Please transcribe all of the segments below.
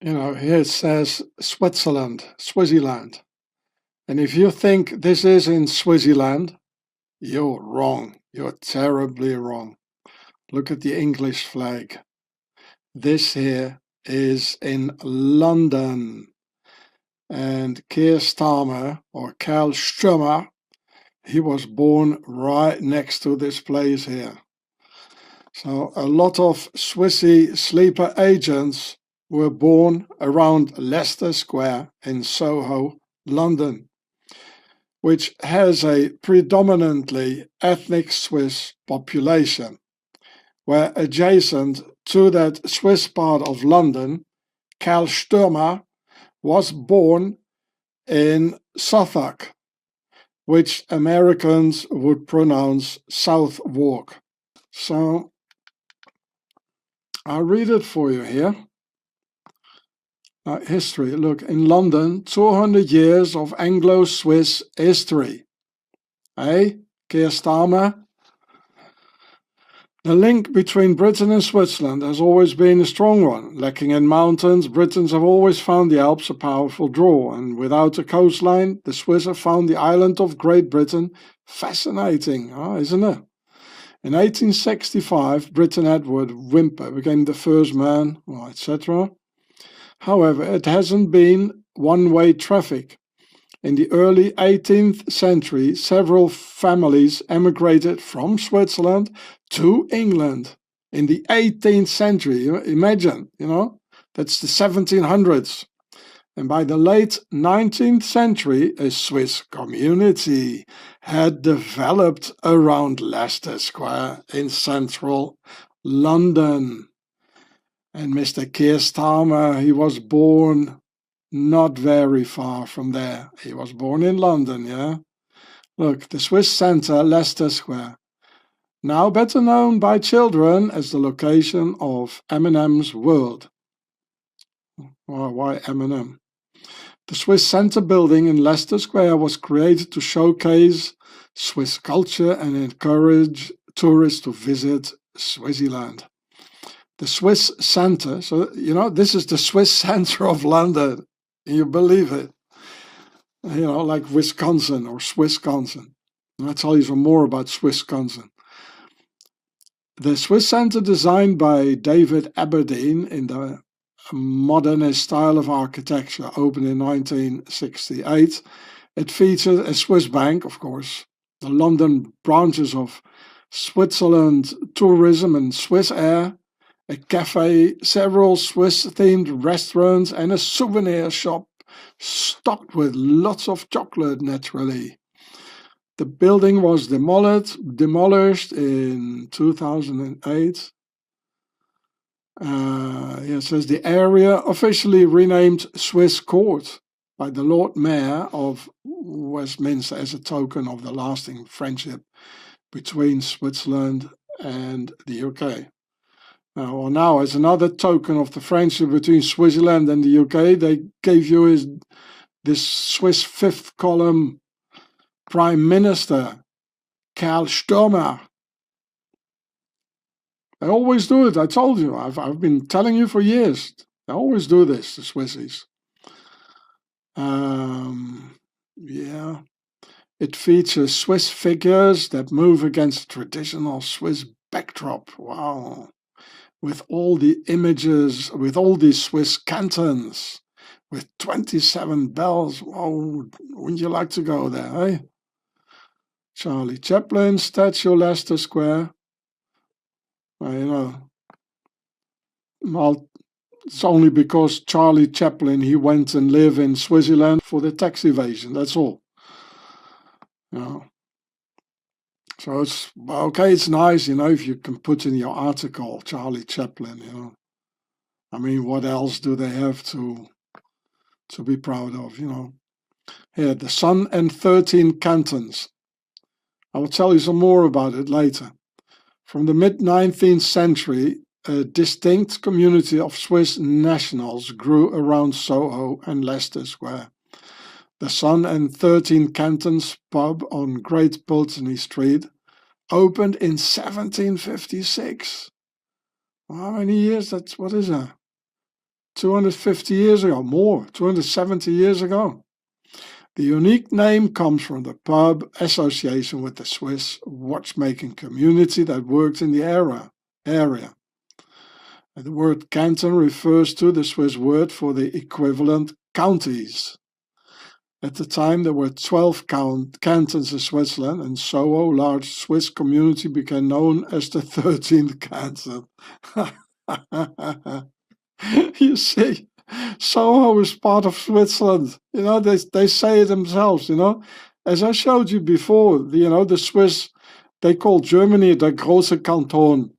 You know, here it says Switzerland, Swaziland. And if you think this is in Swaziland, you're wrong. You're terribly wrong. Look at the English flag. This here is in London. And Keir Starmer, or Kerl Stürmer, he was born right next to this place here. So a lot of Swissy sleeper agents were born around Leicester Square in Soho, London, which has a predominantly ethnic Swiss population, where adjacent to that Swiss part of London, Kerl Stürmer was born in Southwark, which Americans would pronounce Southwark. So I'll read it for you here. History. Look, in London, 200 years of Anglo-Swiss history. Hey, Keir Starmer? The link between Britain and Switzerland has always been a strong one. Lacking in mountains, Britons have always found the Alps a powerful draw, and without a coastline, the Swiss have found the island of Great Britain fascinating, isn't it? In 1865, Briton Edward Whymper became the first man, etc. However, it hasn't been one-way traffic. In the early 18th century, several families emigrated from Switzerland to England. In the 18th century, imagine, that's the 1700s. And by the late 19th century, a Swiss community had developed around Leicester Square in central London. And Mr. Keir Starmer, he was born not very far from there. He was born in London, yeah? Look, the Swiss centre, Leicester Square, now better known by children as the location of Eminem's world. Well, why Eminem? The Swiss Centre building in Leicester Square was created to showcase Swiss culture and encourage tourists to visit Swaziland. The Swiss Centre, so this is the Swiss centre of London. You believe it? Like Wisconsin or Swissconsin. I'll tell you some more about Swissconsin. The Swiss Centre, designed by David Aberdeen in the modernist style of architecture, opened in 1968. It featured a Swiss bank, of course, the London branches of Switzerland Tourism and Swiss Air, a cafe, several Swiss-themed restaurants, and a souvenir shop stocked with lots of chocolate, naturally. The building was demolished in 2008. It says the area officially renamed Swiss Court by the Lord Mayor of Westminster as a token of the lasting friendship between Switzerland and the UK. Now, as another token of the friendship between Switzerland and the UK, they gave you this Swiss fifth column Prime Minister, Kerl Stürmer. They always do it, I told you. I've been telling you for years. They always do this, the Swissies. Yeah. It features Swiss figures that move against a traditional Swiss backdrop. Wow. With all the images, with all these Swiss cantons, with 27 bells. Wow, wouldn't you like to go there, eh? Charlie Chaplin statue, Leicester Square. Well, it's only because Charlie Chaplin, he went and lived in Switzerland for the tax evasion, that's all. So it's okay, it's nice, if you can put in your article Charlie Chaplin, I mean, what else do they have to be proud of, Here, the Sun and 13 Cantons. I will tell you some more about it later. From the mid-19th century, a distinct community of Swiss nationals grew around Soho and Leicester Square. The Sun and 13 Cantons pub on Great Pulteney Street opened in 1756. How many years? What is that? 250 years ago, more, 270 years ago. The unique name comes from the pub association with the Swiss watchmaking community that worked in the area. The word canton refers to the Swiss word for the equivalent counties. At the time, there were 12 cantons in Switzerland, and Soho, large Swiss community, became known as the 13th canton. You see, Soho is part of Switzerland. You know, they say it themselves, you know. As I showed you before, you know, the Swiss, they call Germany the große Kanton.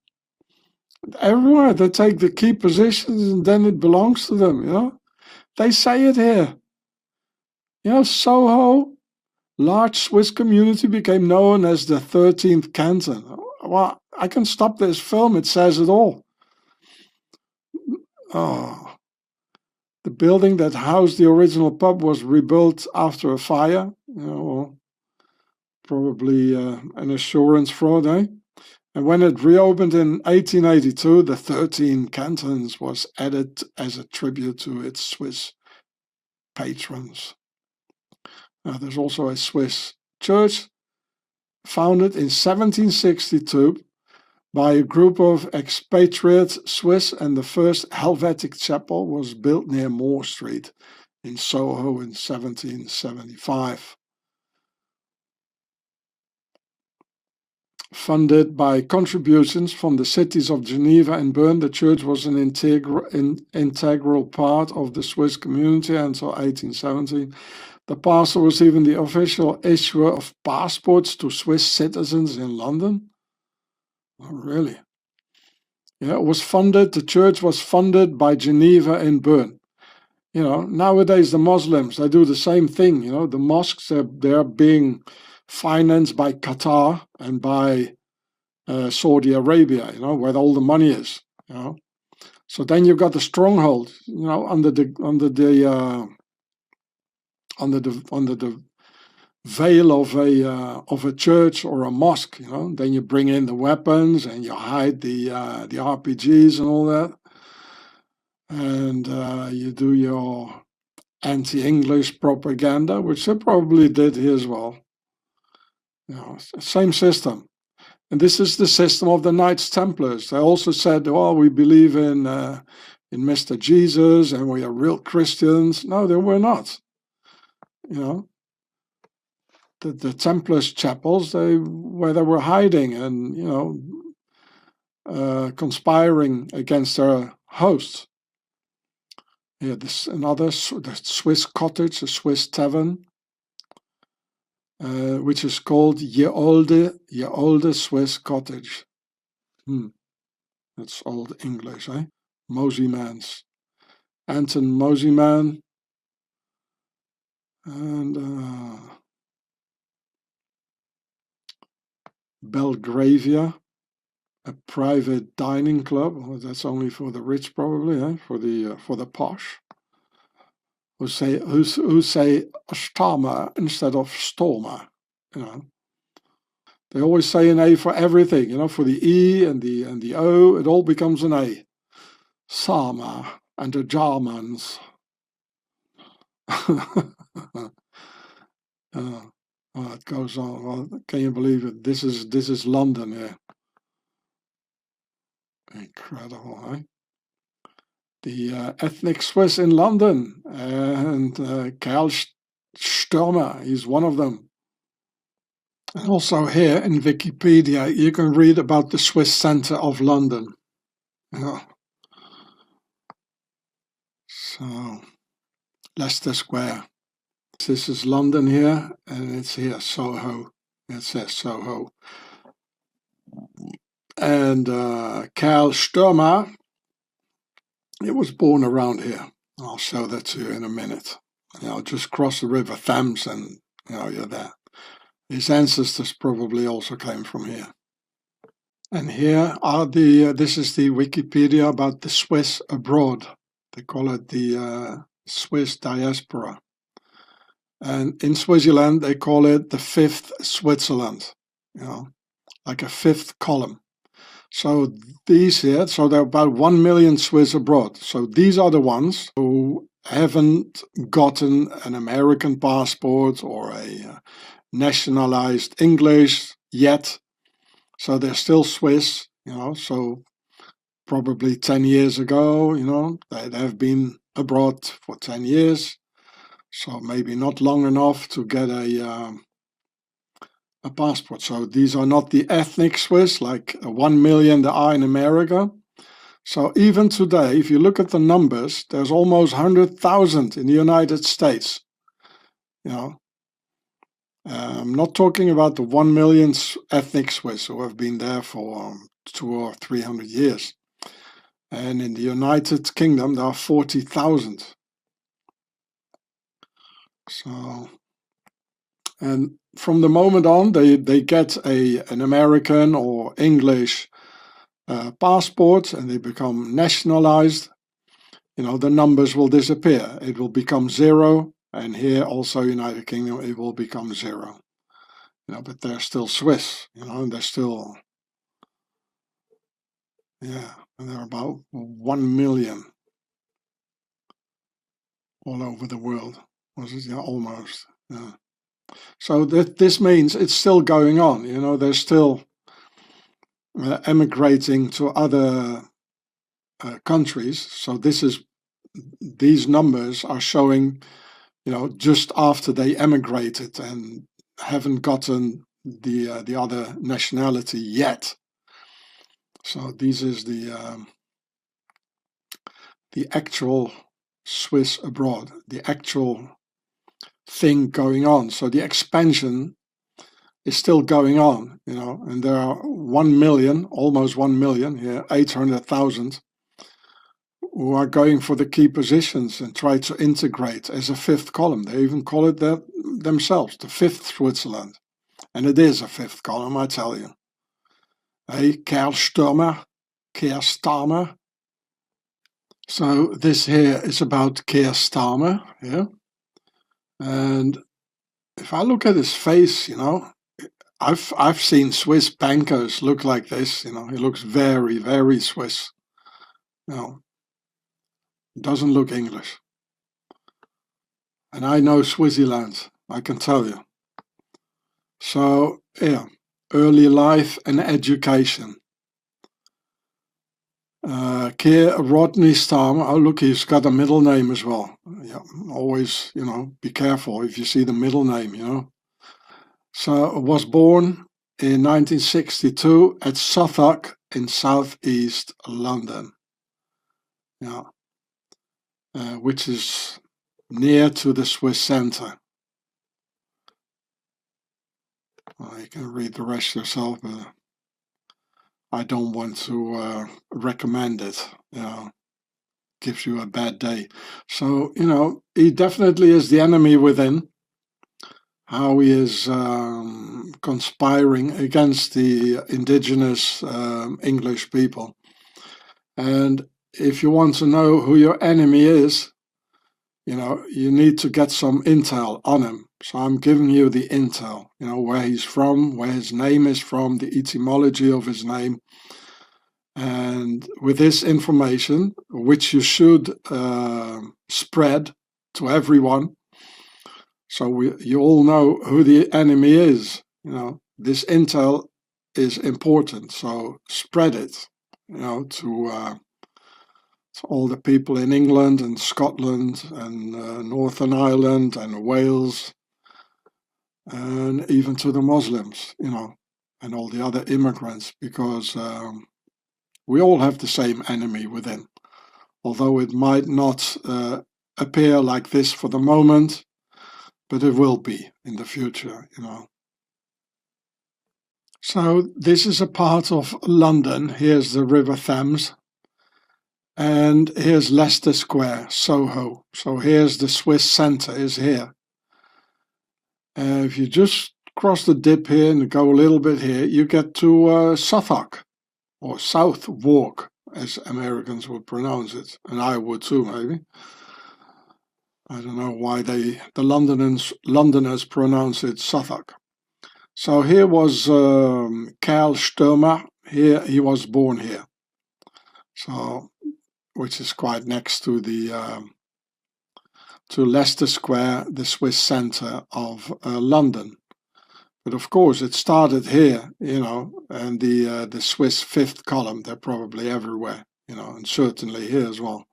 Everywhere they take the key positions and then it belongs to them, you know. They say it here. You know, Soho, large Swiss community, became known as the 13th canton. Well, I can stop this film, it says it all. Oh. The building that housed the original pub was rebuilt after a fire, you know, probably an assurance fraud, eh? And when it reopened in 1882, the 13 cantons was added as a tribute to its Swiss patrons. Now, there's also a Swiss church founded in 1762 by a group of expatriate Swiss, and the first Helvetic chapel was built near Moore Street in Soho in 1775. Funded by contributions from the cities of Geneva and Bern, the church was an integral part of the Swiss community until 1817. The pastor was even the official issuer of passports to Swiss citizens in London. Oh, really? Yeah, it was funded, the church was funded by Geneva and Bern. You know, nowadays the Muslims, they do the same thing, you know, the mosques, they're being financed by Qatar and by Saudi Arabia, you know, where all the money is, you know. So then you've got the stronghold, you know, under the veil of a church or a mosque, you know. Then you bring in the weapons and you hide the RPGs and all that, and you do your anti-English propaganda, which they probably did here as well. You know, same system. And this is the system of the Knights Templars. They also said, "Oh, we believe in Mr. Jesus and we are real Christians." No, they were not. You know. The Templars chapels, where they were hiding and, you know, conspiring against their hosts. Yeah, this the Swiss cottage, a Swiss tavern, which is called G.I.U.R.E. Swiss cottage. That's old English, eh? Moseymans. Anton Moseyman. And Belgravia, a private dining club. Well, that's only for the rich, probably, eh? For the posh, who say Starmer instead of Stormer. You know, they always say an A for everything. You know, for the E and the O, it all becomes an A. Sama and the Germans. Oh, it goes on. Well, can you believe it? This is London here. Incredible, eh? The ethnic Swiss in London, and Kerl Stürmer, he's one of them. And also here in Wikipedia, you can read about the Swiss centre of London. Yeah. So, Leicester Square. This is London here, and it's here, Soho. It says Soho. And Kerl Stürmer, he was born around here. I'll show that to you in a minute. You know, just cross the River Thames and, you know, you're there. His ancestors probably also came from here. And here are this is the Wikipedia about the Swiss abroad. They call it the Swiss diaspora. And in Switzerland, they call it the fifth Switzerland, you know, like a fifth column. So these here, so there are about 1 million Swiss abroad. So these are the ones who haven't gotten an American passport or a nationalized English yet. So they're still Swiss, so probably 10 years ago, they have been abroad for 10 years. So maybe not long enough to get a passport. So these are not the ethnic Swiss, like 1 million there are in America. So even today, if you look at the numbers, there's almost 100,000 in the United States. I'm not talking about the 1 million ethnic Swiss who have been there for 200 or 300 years. And in the United Kingdom, there are 40,000. So, and from the moment on, they get an American or English passport and they become nationalized, the numbers will disappear. It will become 0. And here also United Kingdom, it will become 0. But they're still Swiss, and they're still, and there are about 1 million all over the world. Was it? Yeah, almost. Yeah. So this means it's still going on. They're still emigrating to other countries. So these numbers are showing, just after they emigrated and haven't gotten the other nationality yet. So this is the actual Swiss abroad, the actual thing going on. So the expansion is still going on, and there are 1 million, almost 1 million here, 800,000 who are going for the key positions and try to integrate as a fifth column. They even call it that themselves, the fifth Switzerland. And it is a fifth column, I tell you. Hey, Kerl Stürmer, Keir Starmer. So this here is about Keir Starmer, yeah. And if I look at his face, I've seen Swiss bankers look like this, he looks very, very Swiss. Doesn't look English. And I know Switzerland, I can tell you. So, yeah, early life and education. Keir Starmer, oh look, he's got a middle name as well. Yeah, always, be careful if you see the middle name, So, was born in 1962 at Southwark in southeast London. Yeah. Which is near to the Swiss centre. Well, you can read the rest yourself, but I don't want to recommend it. Gives you a bad day. So, he definitely is the enemy within. How he is conspiring against the indigenous English people. And if you want to know who your enemy is, you need to get some intel on him. So I'm giving you the intel, where he's from, where his name is from, the etymology of his name. And with this information, which you should spread to everyone, so you all know who the enemy is, this intel is important. So spread it, to all the people in England and Scotland and Northern Ireland and Wales, and even to the Muslims, and all the other immigrants, because we all have the same enemy within. Although it might not appear like this for the moment, but it will be in the future, So this is a part of London. Here's the River Thames. And here's Leicester Square, Soho. So here's the Swiss centre is here. If you just cross the dip here and go a little bit here, you get to Southwark, or Southwark, as Americans would pronounce it, and I would too, maybe. I don't know why the Londoners pronounce it Southwark. So here was Kerl Stürmer. here he was born here. So, which is quite next to the to Leicester Square, the Swiss center of London. But of course, it started here, you know, and the Swiss fifth column, they're probably everywhere, you know, and certainly here as well.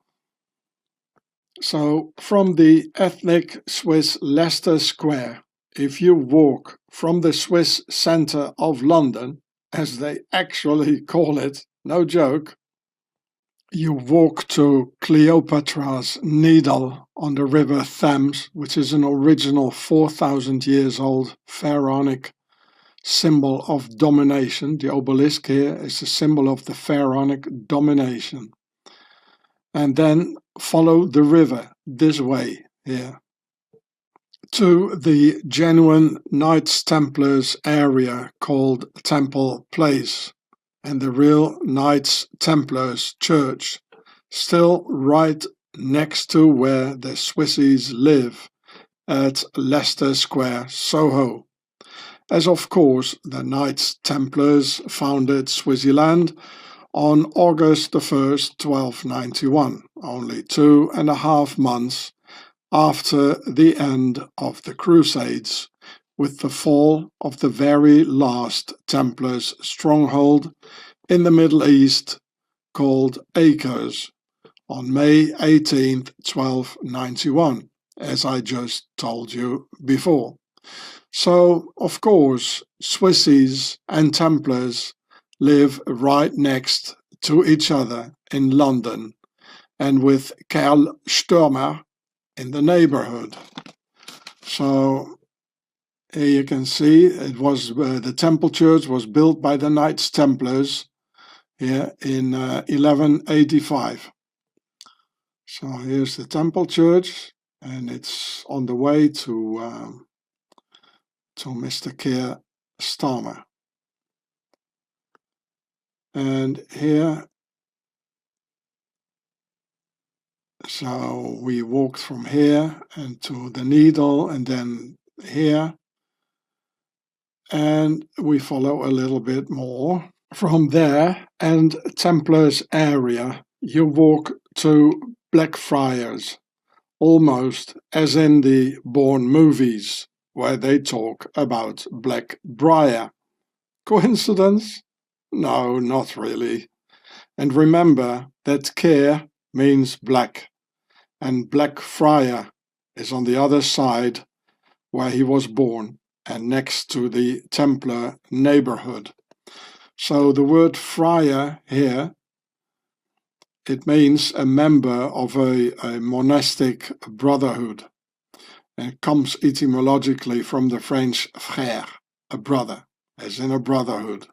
So from the ethnic Swiss Leicester Square, if you walk from the Swiss center of London, as they actually call it, no joke, you walk to Cleopatra's Needle on the River Thames, which is an original 4,000 years old pharaonic symbol of domination. The obelisk here is a symbol of the pharaonic domination. And then follow the river this way here to the genuine Knights Templars area called Temple Place, and the real Knights Templars church, still right next to where the Swissies live at Leicester Square, Soho. As of course the Knights Templars founded Swaziland on August the 1st, 1291, only 2.5 months after the end of the Crusades, with the fall of the very last Templars stronghold in the Middle East called Acres on May 18th, 1291, as I just told you before. So, of course, Swissies and Templars live right next to each other in London, and with Kerl Stürmer in the neighborhood. So here you can see it was the Temple Church was built by the Knights Templars here in 1185. So here's the Temple Church, and it's on the way to Mr. Keir Starmer. And here, so we walked from here and to the Needle, and then here, and we follow a little bit more. From there and Templars area, you walk to Blackfriars, almost as in the Bourne movies, where they talk about Blackbriar. Coincidence? No, not really. And remember that Keir means black, and Blackfriar is on the other side where he was born and next to the Templar neighborhood. So the word friar here, it means a member of a monastic brotherhood, and it comes etymologically from the French frère, a brother, as in a brotherhood.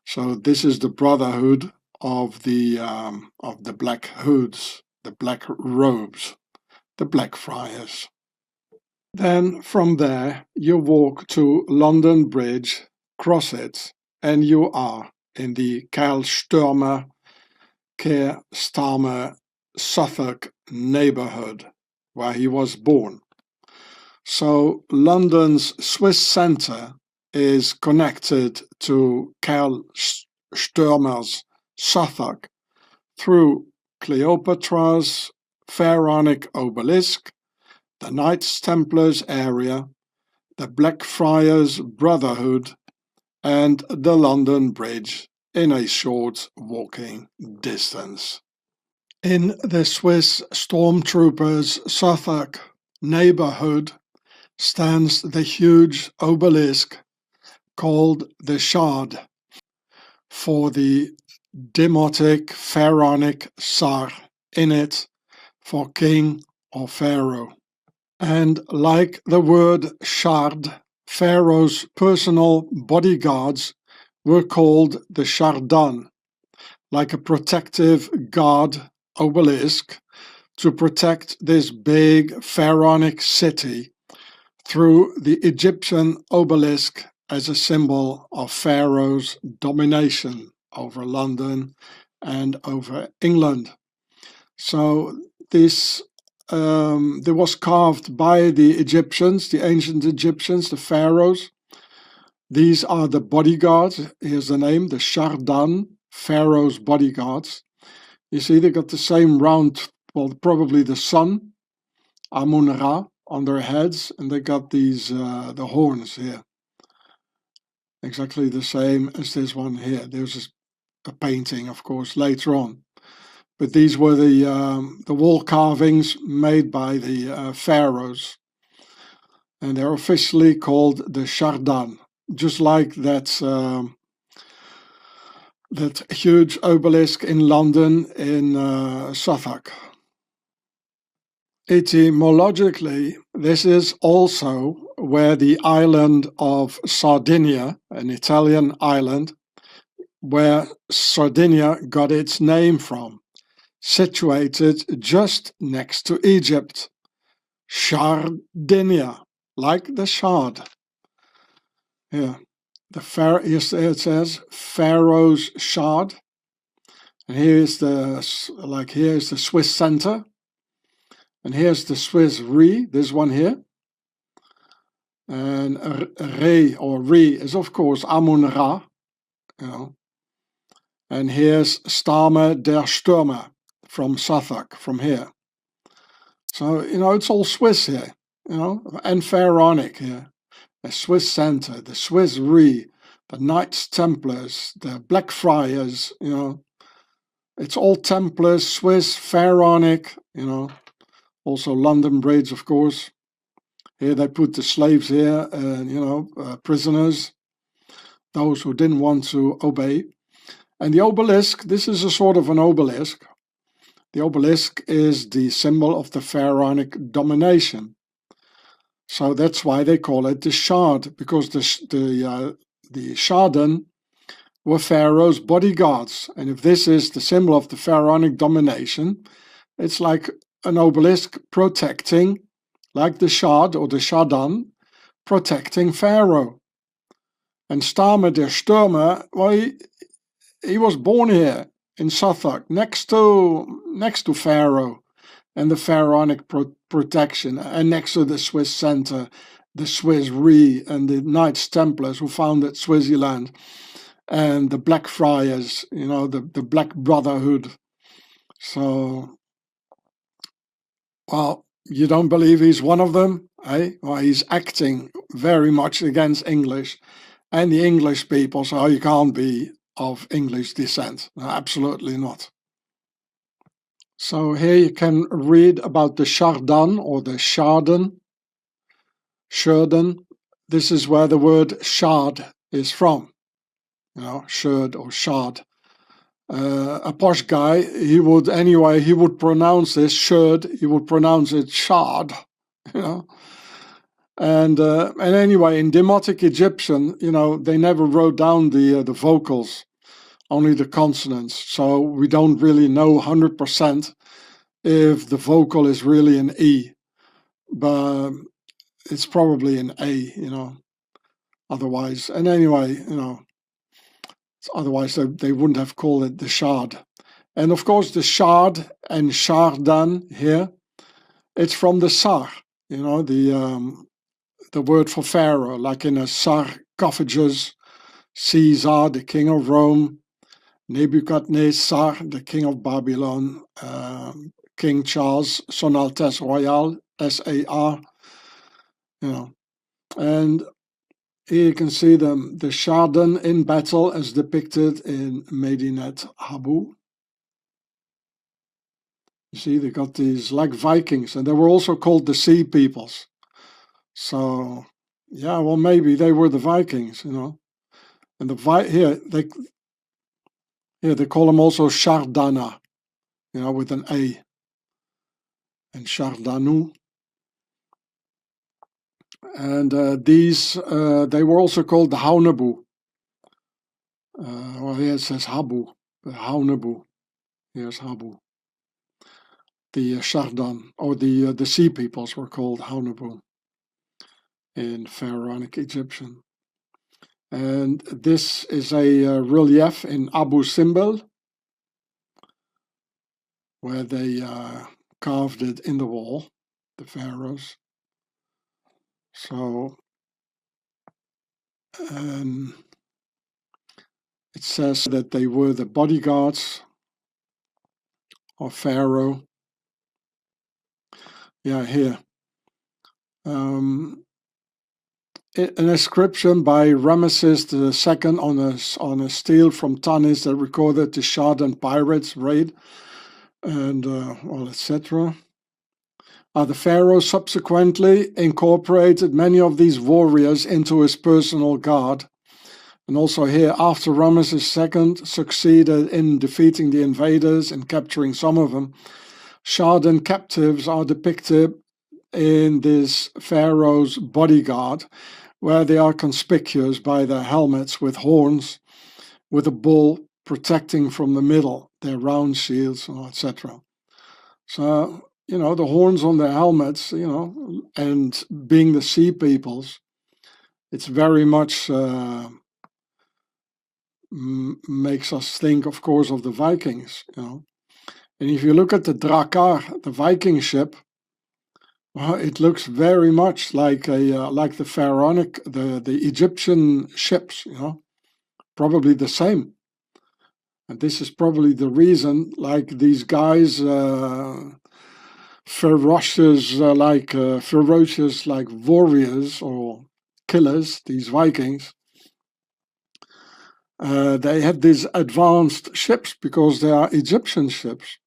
So this is the brotherhood of the black hoods, the black robes, the Blackfriars. Then from there you walk to London Bridge, cross it, and you are in the Keir Starmer Suffolk neighborhood where he was born. So London's Swiss centre is connected to Kerl Stürmer's Suffolk through Cleopatra's pharaonic obelisk, the Knights Templars area, the Blackfriars Brotherhood, and the London Bridge in a short walking distance. In the Swiss stormtroopers' Suffolk neighborhood stands the huge obelisk called the Shard, for the demotic pharaonic Sar in it, for king or pharaoh. And like the word shard, Pharaoh's personal bodyguards were called the Shardan, like a protective guard obelisk to protect this big pharaonic city through the Egyptian obelisk as a symbol of Pharaoh's domination over London and over England. So this was carved by the Egyptians, the ancient Egyptians, the pharaohs, These are the bodyguards. Here's the name, the Shardan, Pharaoh's bodyguards. You see, they got the same round, well, probably the sun, Amun-Ra, on their heads, and they got these, the horns here. Exactly the same as this one here. There's a painting, of course, later on. But these were the wall carvings made by the pharaohs. And they're officially called the Shardan, just like that huge obelisk in London in Suffolk. Etymologically, this is also where the island of Sardinia, an Italian island, where Sardinia got its name from, situated just next to Egypt. Sardinia, like the shard. Here, here it says Pharaoh's shard, and here's the Swiss center. And here's the Swiss Re, this one here. And Re or Re is of course Amun-Ra, you know. And here's Starmer der Stürmer from Suffolk, from here. So, you know, it's all Swiss here, you know, and Pharaonic here. The Swiss center, the Swiss Re, the Knights Templars, the Blackfriars, you know. It's all Templars, Swiss, Pharaonic, you know. Also London Bridge, of course. Here they put the slaves here, you know, prisoners, those who didn't want to obey. And the obelisk, this is a sort of an obelisk. The obelisk is the symbol of the pharaonic domination. So that's why they call it the shard, because the Shardan were Pharaoh's bodyguards. And if this is the symbol of the pharaonic domination, it's like an obelisk protecting, like the Shard or the Shardan, protecting Pharaoh. And Starmer der Stürmer, well, he was born here in Suffolk, next to Pharaoh and the pharaonic protection, and next to the Swiss center, the Swiss Re, and the Knights Templars who founded Swaziland, and the Blackfriars, you know, the Black Brotherhood. So, well, you don't believe he's one of them, eh? Well, he's acting very much against English and the English people, so you can't be of English descent. No, absolutely not. So here you can read about the Shardan or the Shardan. This is where the word shard is from. You know, sherd or shard. A posh guy, he would pronounce this sherd, he would pronounce it shard, you know. And anyway, in Demotic Egyptian, you know, they never wrote down the vocals, only the consonants. So we don't really know 100% if the vocal is really an E, but it's probably an A, you know. Otherwise, and anyway, you know, otherwise they wouldn't have called it the shard. And of course, the shard and shardan here, it's from the sar, you know, the word for pharaoh, like in a sarcophagus, Caesar, the king of Rome, Nebuchadnezzar, the king of Babylon, King Charles, Son Altesse Royale, SAR, you know. And here you can see the Shardan in battle as depicted in Medinet Habu. You see, they got these like Vikings, and they were also called the Sea Peoples. So, yeah, well, maybe they were the Vikings, you know. And here they call them also Shardana, you know, with an A. And Shardanu. And they were also called the Haunebu. Well, here it says Habu, the Haunebu. Here's Habu. The Shardan, or the Sea Peoples were called Haunebu in Pharaonic Egyptian. And this is a relief in Abu Simbel, where they carved it in the wall, the pharaohs. So, It says that they were the bodyguards of Pharaoh. Yeah, here. An inscription by Ramesses II on a stele from Tanis that recorded the Chardon pirates raid, and well, etc. The pharaoh subsequently incorporated many of these warriors into his personal guard. And also here, after Ramesses II succeeded in defeating the invaders and capturing some of them, Chardon captives are depicted in this pharaoh's bodyguard, where they are conspicuous by their helmets with horns, with a bull protecting from the middle, their round shields, etc. So, you know, the horns on their helmets, you know, and being the sea peoples, it's very much makes us think, of course, of the Vikings, you know. And if you look at the Drakkar, the Viking ship, well, it looks very much like the pharaonic, the Egyptian ships, you know, probably the same. And this is probably the reason, like these guys, ferocious like warriors or killers, these Vikings. They had these advanced ships because they are Egyptian ships.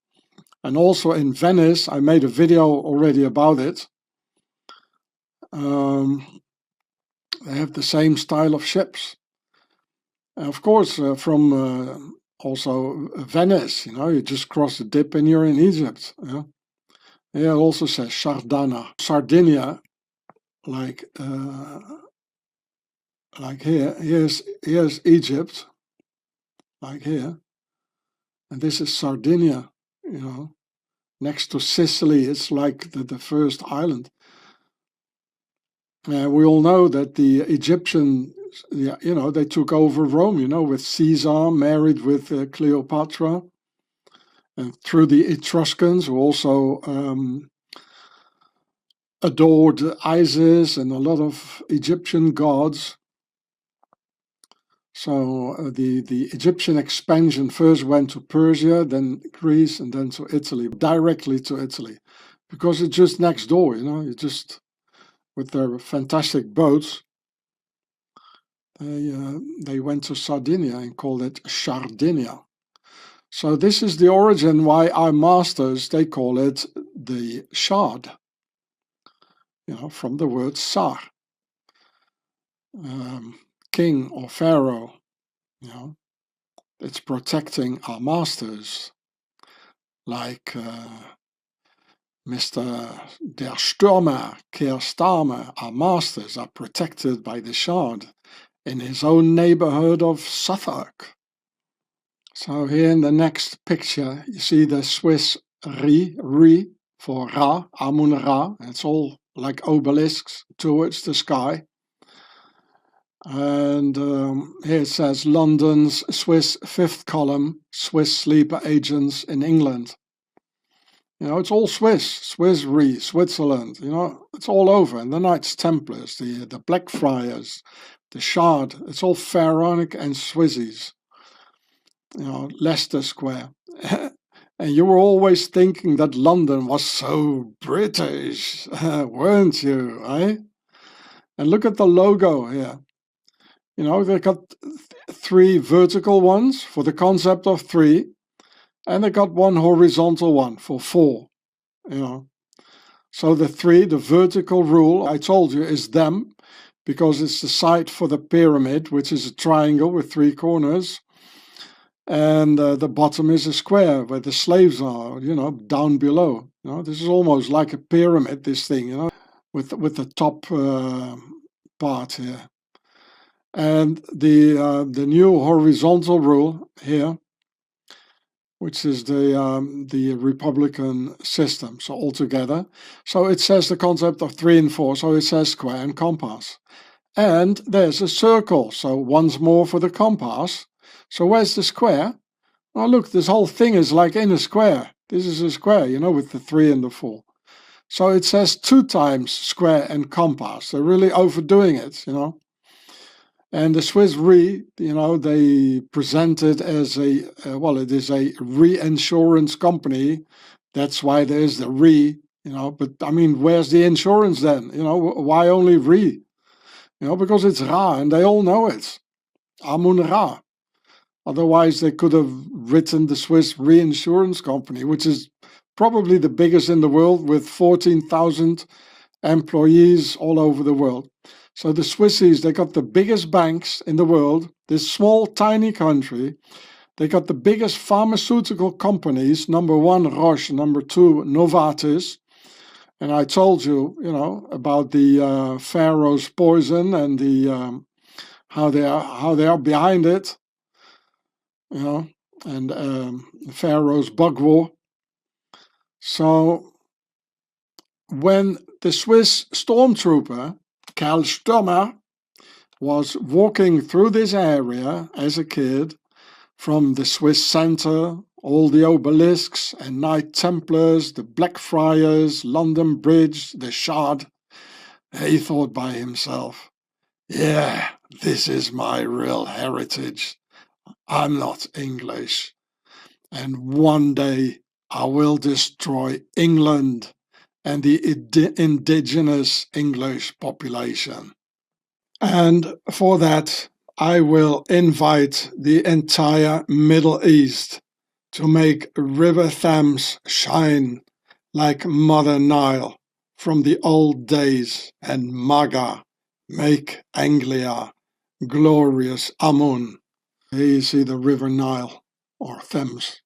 And also in Venice, I made a video already about it. They have the same style of ships. And of course, from also Venice, you know, you just cross the dip and you're in Egypt. Yeah? Here it also says Sardana, Sardinia, like here. Here's Egypt, like here, and this is Sardinia. You know, next to Sicily, it's like the first island. We all know that the Egyptians, you know, they took over Rome. You know, with Caesar married with Cleopatra, and through the Etruscans, who also adored Isis and a lot of Egyptian gods. So the Egyptian expansion first went to Persia, then Greece, and then to Italy, directly to Italy, because it's just next door, you know, you just, with their fantastic boats, they went to Sardinia and called it Sardinia. So this is the origin why our masters, they call it the shard, you know, from the word Sar, king or pharaoh, you know. It's protecting our masters, like Mr. Der Stürmer, Keir Starmer. Our masters are protected by the shard in his own neighborhood of Suffolk. So here in the next picture, you see the Swiss Ri for Ra, Amun Ra. It's all like obelisks towards the sky. And here it says London's Swiss fifth column, Swiss sleeper agents in England. You know, it's all Swiss Re, Switzerland, you know, it's all over. And the Knights Templars, the Blackfriars, the Shard, it's all pharaonic and Swissies. You know, Leicester Square. And you were always thinking that London was so British, weren't you, eh? And look at the logo here. You know, they got 3 vertical ones for the concept of 3, and they got 1 horizontal one for 4, you know. So the 3, the vertical rule, I told you, is them, because it's the site for the pyramid, which is a triangle with 3 corners, and the bottom is a square where the slaves are, you know, down below. You know, this is almost like a pyramid, this thing, you know, with the top part here. And the new horizontal rule here, which is the Republican system, so altogether. So it says the concept of 3 and 4, so it says square and compass. And there's a circle, so once more for the compass. So where's the square? Oh, look, this whole thing is like in a square. This is a square, you know, with the 3 and the 4. So it says 2 times square and compass. They're really overdoing it, you know. And the Swiss Re, you know, they present it as a, well, it is a reinsurance company. That's why there's the re, you know, but I mean, where's the insurance then? You know, why only re? You know, because it's Ra and they all know it. Amun Ra. Otherwise, they could have written the Swiss Reinsurance Company, which is probably the biggest in the world with 14,000 employees all over the world. So the Swissies, they got the biggest banks in the world, this small, tiny country. They got the biggest pharmaceutical companies, number 1, Roche, number 2, Novartis. And I told you, you know, about the Pharaoh's poison and the how they are behind it, you know, and Pharaoh's bug war. So when the Swiss stormtrooper Kerl Stürmer was walking through this area as a kid, from the Swiss center, all the obelisks and Knight Templars, the Blackfriars, London Bridge, the Shard, he thought by himself, yeah, this is my real heritage. I'm not English. And one day I will destroy England and the indigenous English population. And for that, I will invite the entire Middle East to make River Thames shine like Mother Nile from the old days, and MAGA, make Anglia glorious Amun. Here you see the River Nile or Thames.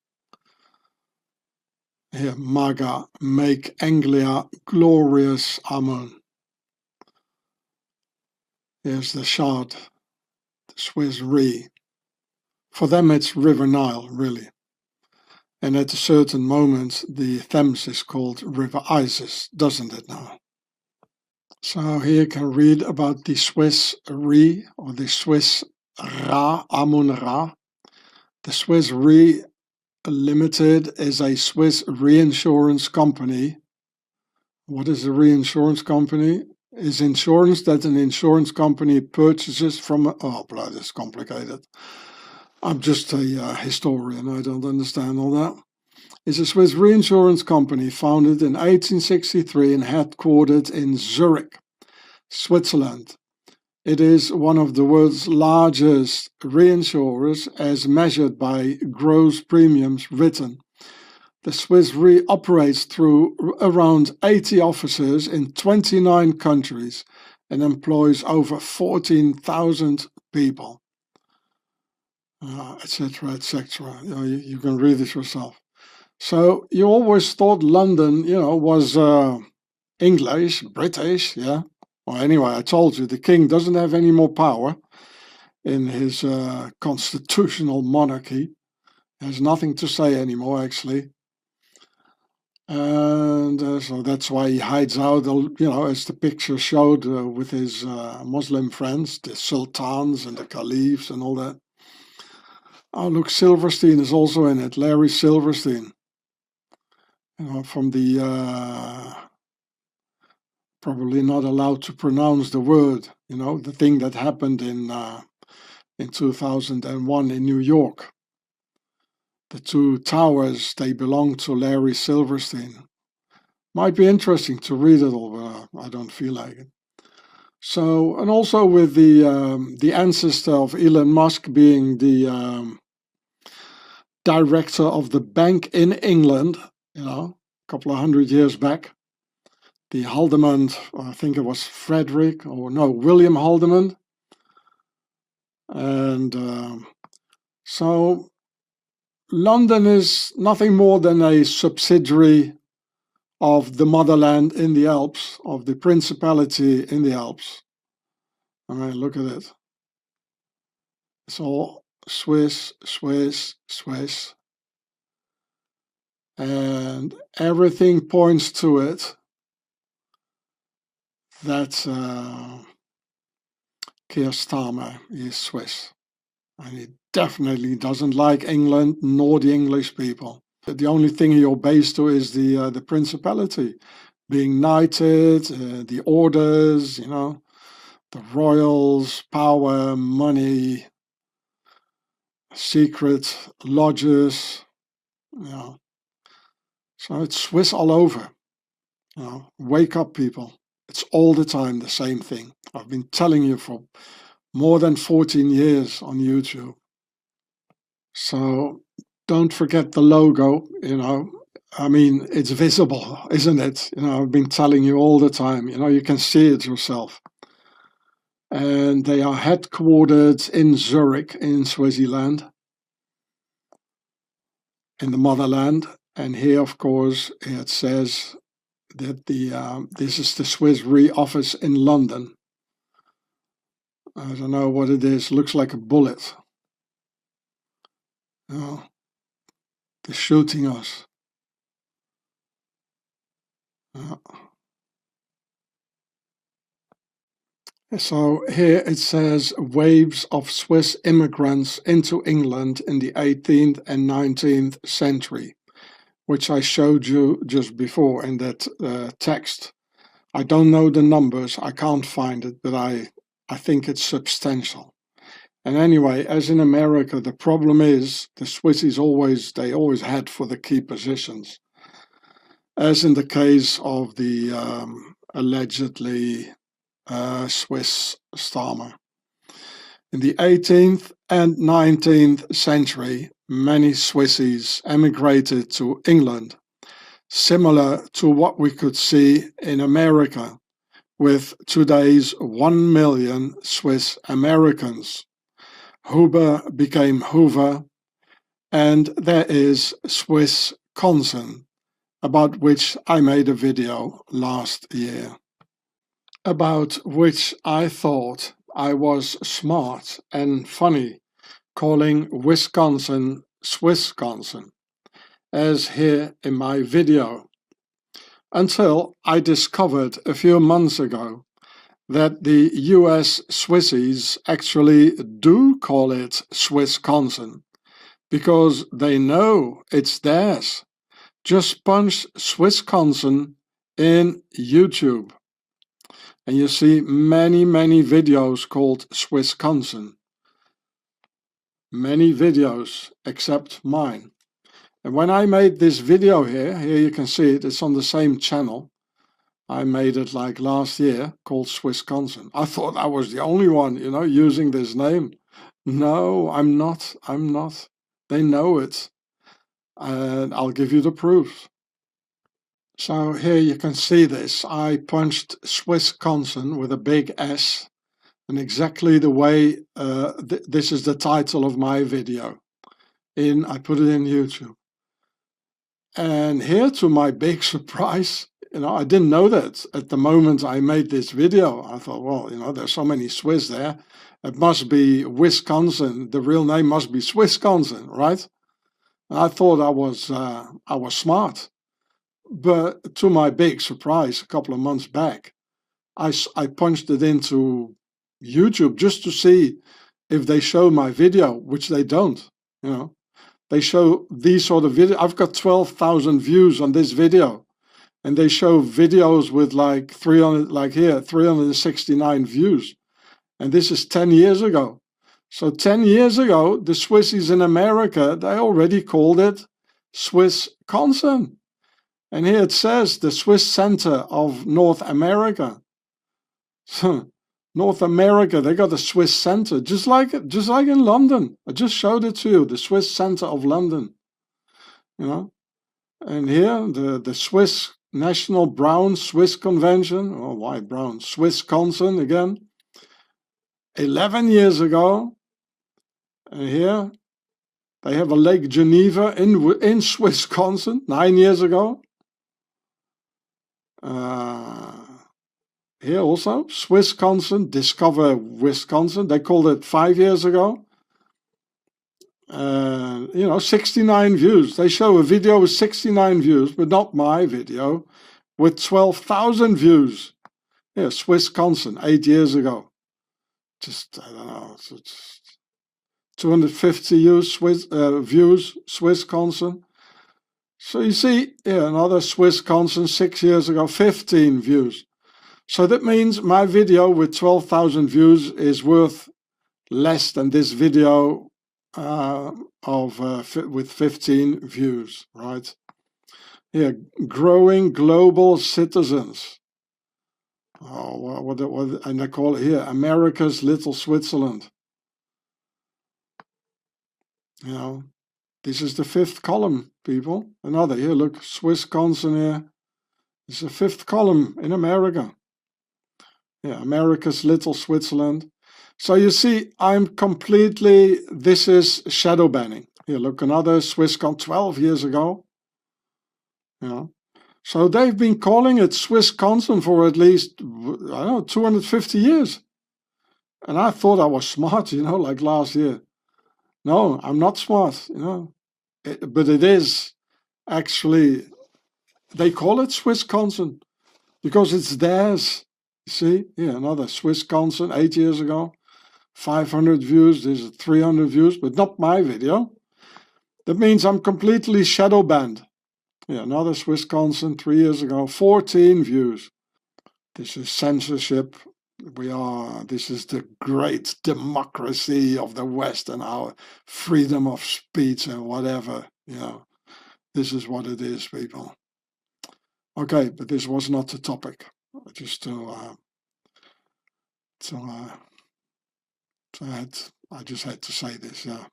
Here, MAGA, make Anglia glorious Amun. Here's the Shard, the Swiss Re. For them it's River Nile, really. And at a certain moment the Thames is called River Isis, doesn't it now? So here you can read about the Swiss Re, or the Swiss Ra, Amun Ra. The Swiss Re Limited is a Swiss reinsurance company. What is a reinsurance company? Is insurance that an insurance company purchases from a... Oh, blood, it's complicated. I'm just a historian, I don't understand all that. It's a Swiss reinsurance company founded in 1863 and headquartered in Zurich, Switzerland. It is one of the world's largest reinsurers as measured by gross premiums written. The Swiss Re operates through around 80 offices in 29 countries and employs over 14,000 people, etc., etc. You can read it yourself. So you always thought London, you know, was English, British, yeah? Well, anyway, I told you, the king doesn't have any more power in his constitutional monarchy. He has nothing to say anymore, actually. And so that's why he hides out, you know, as the picture showed, with his Muslim friends, the sultans and the caliphs and all that. Oh, look, Silverstein is also in it, Larry Silverstein. You know, from the, probably not allowed to pronounce the word, you know, the thing that happened in 2001 in New York. The two towers, they belong to Larry Silverstein. Might be interesting to read it all, but I don't feel like it. So, and also with the ancestor of Elon Musk being the director of the bank in England, you know, a couple of 100 years back, the Haldimand, I think it was Frederick, or no, William Haldimand. And so London is nothing more than a subsidiary of the motherland in the Alps, of the Principality in the Alps. I mean, look at it. It's all Swiss, Swiss, Swiss. And everything points to it that Keir Starmer is Swiss. And he definitely doesn't like England nor the English people. The only thing he obeys to is the Principality, being knighted, the orders, you know. the royals, power, money, secret lodges, you know. So it's Swiss all over. You know, wake up, people. It's all the time the same thing. I've been telling you for more than 14 years on YouTube. So don't forget the logo, you know. I mean, it's visible, isn't it? You know, I've been telling you all the time, you know, you can see it yourself. And they are headquartered in Zurich in Swaziland, in the motherland. And here, of course, it says that this is the Swiss Re office in London. I don't know what it is. Looks like a bullet. Oh, they're shooting us. So here it says waves of Swiss immigrants into England in the 18th and 19th century, which I showed you just before in that text. I don't know the numbers, I can't find it, but I think it's substantial. And anyway, as in America, the problem is the Swissies always head for the key positions. As in the case of the allegedly Swiss Starmer. In the 18th and 19th century, many Swissies emigrated to England, similar to what we could see in America, with today's 1 million Swiss Americans. Huber became Hoover, and there is Wisconsin, about which I made a video last year, about which I thought I was smart and funny, calling Wisconsin Swissconsin, as here in my video, until I discovered a few months ago that the US Swissies actually do call it Swissconsin, because they know it's theirs. Just punch Swissconsin in YouTube, and you see many videos called Swissconsin. Many videos, except mine. And when I made this video here you can see it, it's on the same channel. I made it like last year, called Swissconsin. I thought I was the only one, you know, using this name. No, I'm not. They know it. And I'll give you the proof. So here you can see this. I punched Swissconsin with a big S, and exactly the way this is the title of my video. I put it in YouTube. And here, to my big surprise, you know, I didn't know that at the moment I made this video. I thought, well, you know, there's so many Swiss there. It must be Wisconsin. The real name must be Swissconsin, right? And I thought I was smart. But to my big surprise, a couple of months back, I punched it into YouTube just to see if they show my video, which they don't, you know. They show these sort of videos. I've got 12,000 views on this video, and they show videos with like 369 views. And this is 10 years ago. So 10 years ago, the Swissies in America, they already called it Swissconsin. And here it says the Swiss Center of North America. So North America, they got a Swiss Center, just like in London. I just showed it to you, the Swiss Center of London. You know, and here the Swiss National Brown Swiss Convention, or why brown? Swissconsin again. 11 years ago. And here they have a Lake Geneva in Swissconsin 9 years ago. Here also, Swissconsin, Discover Wisconsin. They called it 5 years ago. You know, 69 views. They show a video with 69 views, but not my video, with 12,000 views. Yeah, Swissconsin, 8 years ago. Just, I don't know, it's 250 views, Swissconsin. So you see, yeah, another Swissconsin 6 years ago, 15 views. So that means my video with 12,000 views is worth less than this video with 15 views, right? Here, growing global citizens. Oh, what and I call it here America's Little Switzerland. You know, this is the 5th column, people. Another here, look, Wisconsin here. This is the 5th column in America. Yeah, America's Little Switzerland. So you see, this is shadow banning. Here, look, another Swisscon 12 years ago. You know, so they've been calling it Swissconsin for at least, I don't know, 250 years. And I thought I was smart, you know, like last year. No, I'm not smart, you know. But it is actually, they call it Swissconsin because it's theirs. You see, yeah, another Swissconsin 8 years ago. 500 views, this is 300 views, but not my video. That means I'm completely shadow banned. Yeah, another Wisconsin 3 years ago, 14 views. This is censorship. This is the great democracy of the West and our freedom of speech and whatever, you know. This is what it is, people. Okay, but this was not the topic. I just had to say this, yeah.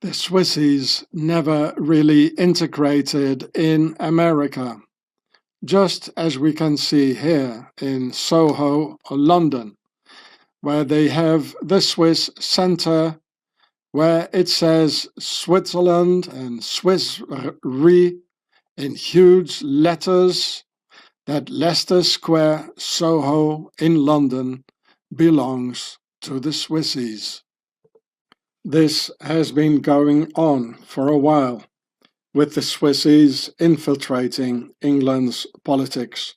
The Swissies never really integrated in America, just as we can see here in Soho, London, where they have the Swiss Centre, where it says Switzerland and Swiss Re in huge letters that Leicester Square, Soho in London belongs to the Swissies. This has been going on for a while, with the Swissies infiltrating England's politics.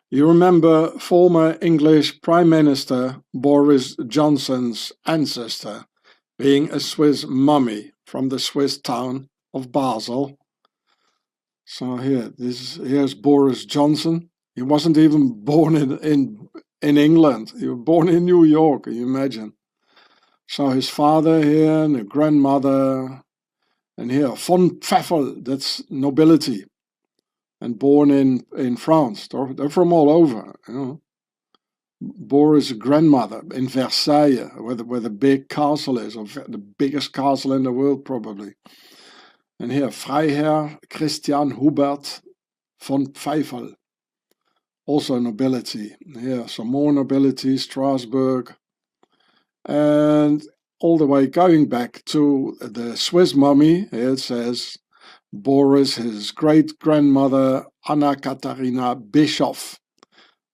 You remember former English Prime Minister Boris Johnson's ancestor being a Swiss mummy from the Swiss town of Basel. So here's Boris Johnson. He wasn't even born in England. He was born in New York, can you imagine? So his father here and a grandmother, and here von Pfeffel, that's nobility, and born in France. They're from all over, you know. Boris' grandmother in Versailles, where the big castle is, or the biggest castle in the world probably. And here Freiherr Christian Hubert von Pfeffel, also nobility. Here some more nobility, Strasbourg. And all the way going back to the Swiss mummy, here it says Boris, his great-grandmother Anna Katharina Bischoff,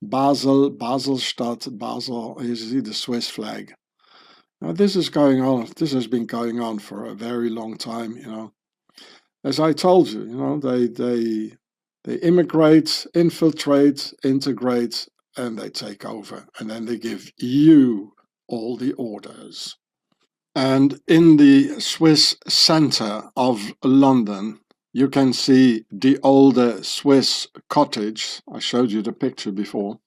Basel, Baselstadt, Basel. You see the Swiss flag. Now this is going on. This has been going on for a very long time, you know. As I told you, you know, they immigrate, infiltrate, integrate, and they take over, and then they give you all the orders. And in the Swiss centre of London, you can see the older Swiss cottage. I showed you the picture before.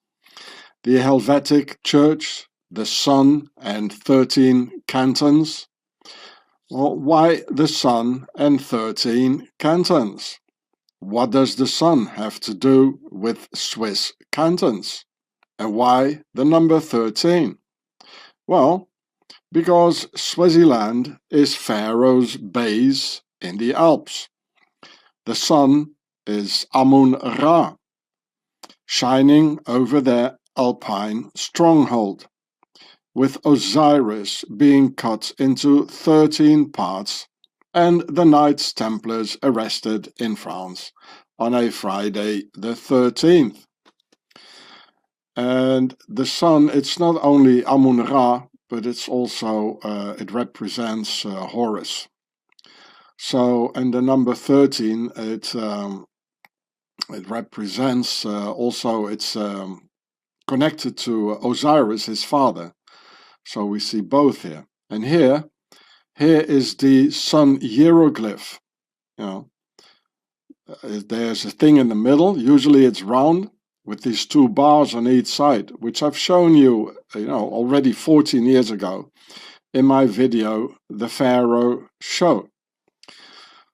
The Helvetic Church, the Sun, and 13 cantons. Well, why the Sun and 13 cantons? What does the Sun have to do with Swiss cantons? And why the number 13? Well, because Swaziland is Pharaoh's base in the Alps. The sun is Amun-Ra, shining over their alpine stronghold, with Osiris being cut into 13 parts and the Knights Templars arrested in France on a Friday the 13th. And the sun, it's not only Amun-Ra, but it's also, it represents Horus. So, and the number 13, it represents also, it's connected to Osiris, his father. So we see both here. And here is the sun hieroglyph. You know, there's a thing in the middle. Usually it's round, with these two bars on each side, which I've shown you, already 14 years ago in my video, The Pharaoh Show.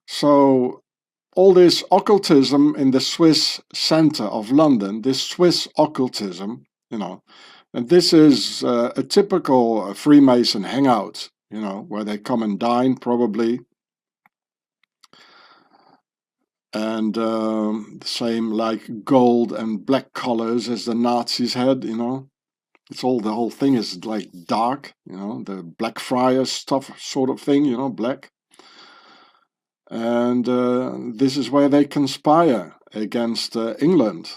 So all this occultism in the Swiss center of London, this Swiss occultism, and this is a typical Freemason hangout, where they come and dine probably. And the same like gold and black colors as the Nazis had, the whole thing is like dark, the Blackfriars stuff sort of thing, black. And this is where they conspire against England,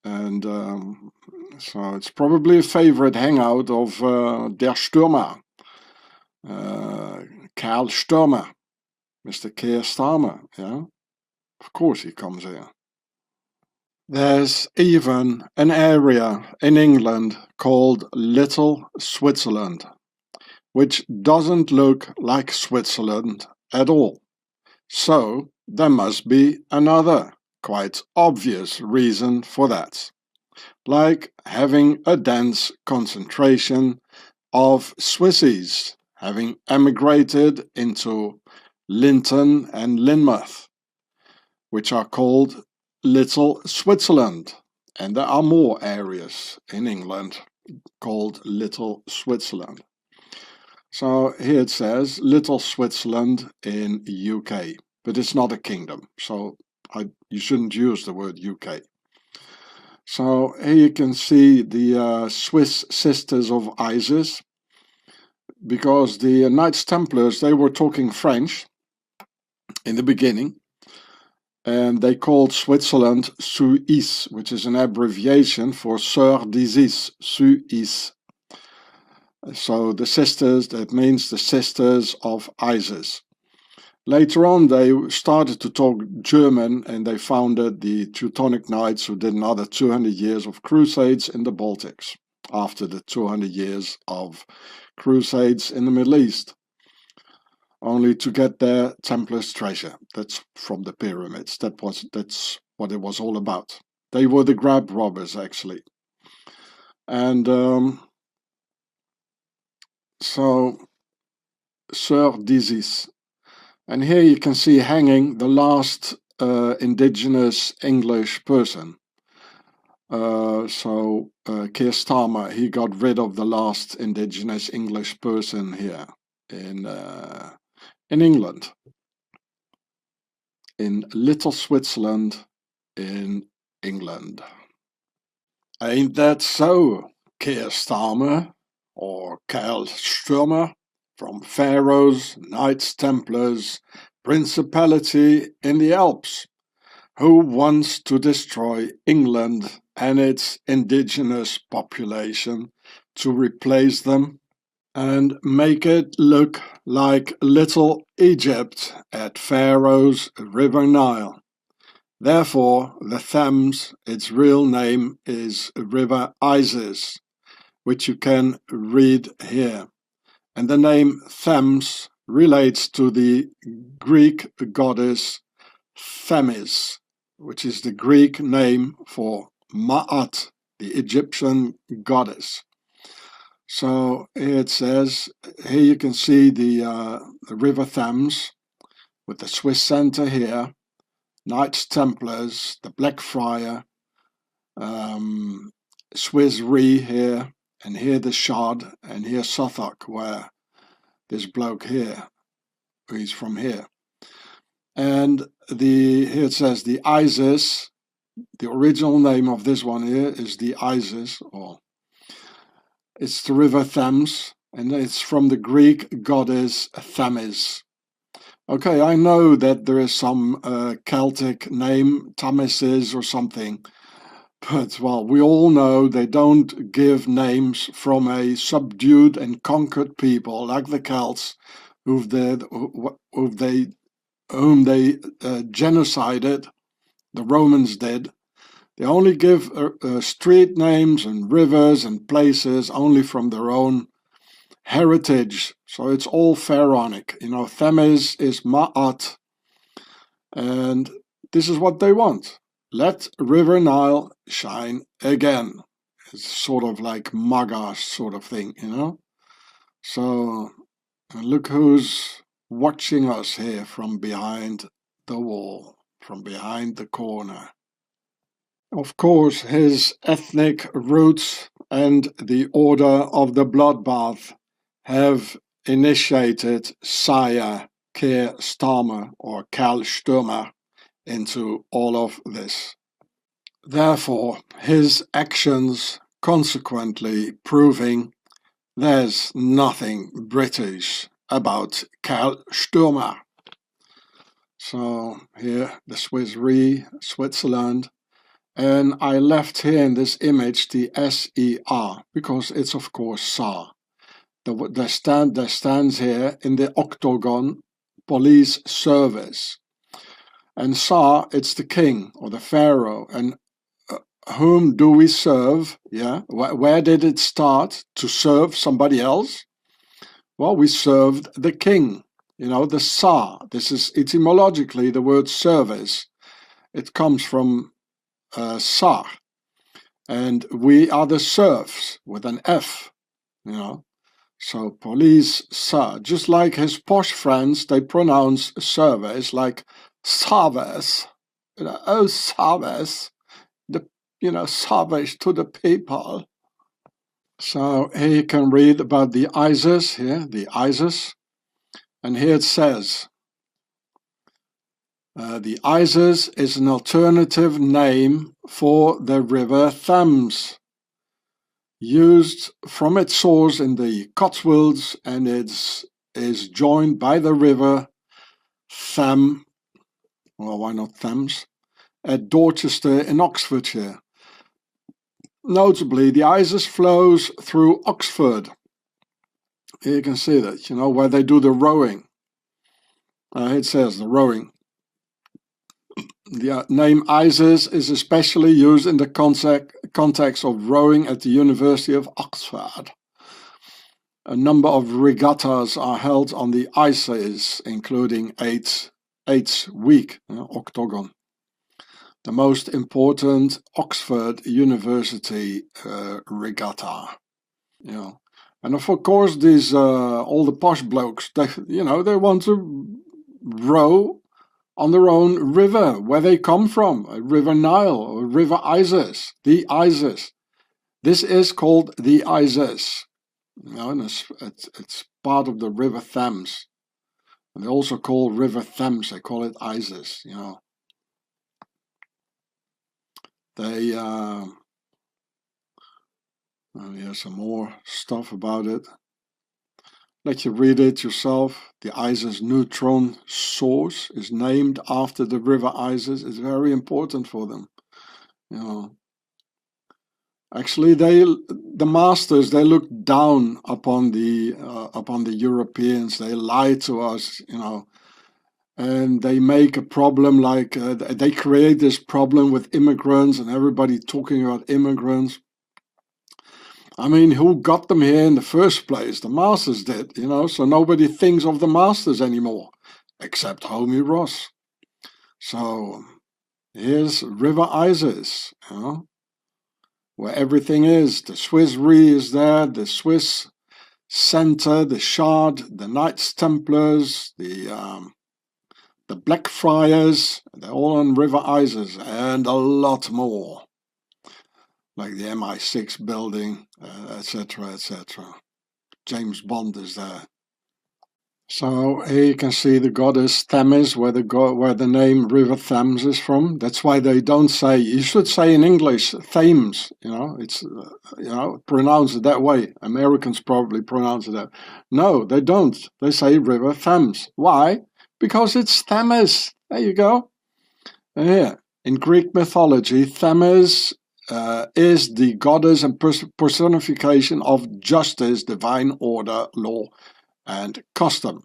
And so it's probably a favorite hangout of Der Stürmer, Kerl Stürmer, Mr. Keir Starmer, Of course he comes here. There's even an area in England called Little Switzerland, which doesn't look like Switzerland at all. So there must be another, quite obvious reason for that. Like having a dense concentration of Swissies having emigrated into Linton and Lynmouth, which are called Little Switzerland. And there are more areas in England called Little Switzerland. So here it says Little Switzerland in UK, but it's not a kingdom, so you shouldn't use the word UK. So here you can see the Swiss Sisters of Isis, because the Knights Templars, they were talking French in the beginning, and they called Switzerland Suisse, which is an abbreviation for Sœurs d'Isis, Suisse. So the sisters, that means the sisters of Isis. Later on, they started to talk German, and they founded the Teutonic Knights, who did another 200 years of crusades in the Baltics, after the 200 years of crusades in the Middle East, only to get their Templars treasure. That's from the pyramids. That's what it was all about. They were the grab robbers, actually. And so, Sœurs d'Isis. And here you can see hanging the last indigenous English person. Keir Starmer, he got rid of the last indigenous English person here in England, in Little Switzerland in England. Ain't that so, Keir Starmer, or Kerl Stürmer, from Pharaohs, Knights Templars, Principality in the Alps, who wants to destroy England and its indigenous population to replace them and make it look like Little Egypt at Pharaoh's River Nile. Therefore, the Thames, its real name is River Isis, which you can read here. And the name Thames relates to the Greek goddess Themis, which is the Greek name for Ma'at, the Egyptian goddess. So here it says, here you can see the River Thames with the Swiss center here, Knights Templars, the Blackfriar, Swiss Re here, and here the Shard, and here Southwark, where this bloke here, he's from here. And here it says the Isis, the original name of this one here is the Isis, or it's the River Thames, and it's from the Greek goddess Themis. Okay, I know that there is some Celtic name, Thamesis or something, but, well, we all know they don't give names from a subdued and conquered people like the Celts, whom they genocided, the Romans did. They only give street names and rivers and places only from their own heritage. So it's all pharaonic. Themis is Ma'at, and this is what they want. let River Nile shine again. It's sort of like MAGA sort of thing, you know. So look who's watching us here from behind the wall, from behind the corner. Of course, his ethnic roots and the order of the bloodbath have initiated Sire Keir Starmer or Kerl Stürmer into all of this. Therefore, his actions consequently proving there's nothing British about Kerl Stürmer. So here, the Swiss Re, Switzerland, and I left here in this image the SER because it's of course SAR. There stands here in the octagon police service, and SAR, it's the king or the pharaoh, and whom do we serve? Yeah, where did it start to serve somebody else? Well, we served the king, you know, the Tsar. This is etymologically the word service. It comes from Tsar, and we are the serfs with an F, you know. So police Tsar, just like his posh friends, they pronounce service like service, you know, oh service, you know, service to the people. So here you can read about the ISIS here, the ISIS, and here it says, the ISIS is an alternative name for the River Thames, used from its source in the Cotswolds, and it is joined by the River Thames, well, why not Thames, at Dorchester in Oxfordshire. Notably, the ISIS flows through Oxford. Here you can see that, you know, where they do the rowing. It says the rowing. The name ISIS is especially used in the context of rowing at the University of Oxford. A number of regattas are held on the ISIS, including eight week, octagon. The most important Oxford University regatta, you know. And of course, these all the posh blokes, they want to row on their own river, where they come from, a River Nile or River Isis, the Isis. This is called the Isis. You know, and it's part of the River Thames. And they also call River Thames, they call it Isis, you know. They, here's some more stuff about it. Let you read it yourself. The ISIS neutron source is named after the River Isis. It's very important for them, you know. Actually, the masters, they look down upon the Europeans. They lie to us, you know, and they make a problem like they create this problem with immigrants and everybody talking about immigrants. I mean, who got them here in the first place? The masters did, you know, so nobody thinks of the masters anymore, except homie Hross. So here's River Isis, you know, where everything is. The Swiss Re is there, the Swiss Center, the Shard, the Knights Templars, the Blackfriars, they're all on River Isis, and a lot more, like the MI6 building, etc., etc. James Bond is there. So here you can see the goddess Themis, where the name River Thames is from. That's why they don't say. You should say in English Thames. You know, it's pronounce it that way. Americans probably pronounce it that. No, they don't. They say River Thames. Why? Because it's Themis. There you go. And here in Greek mythology, Themis is the goddess and personification of justice, divine order, law, and custom.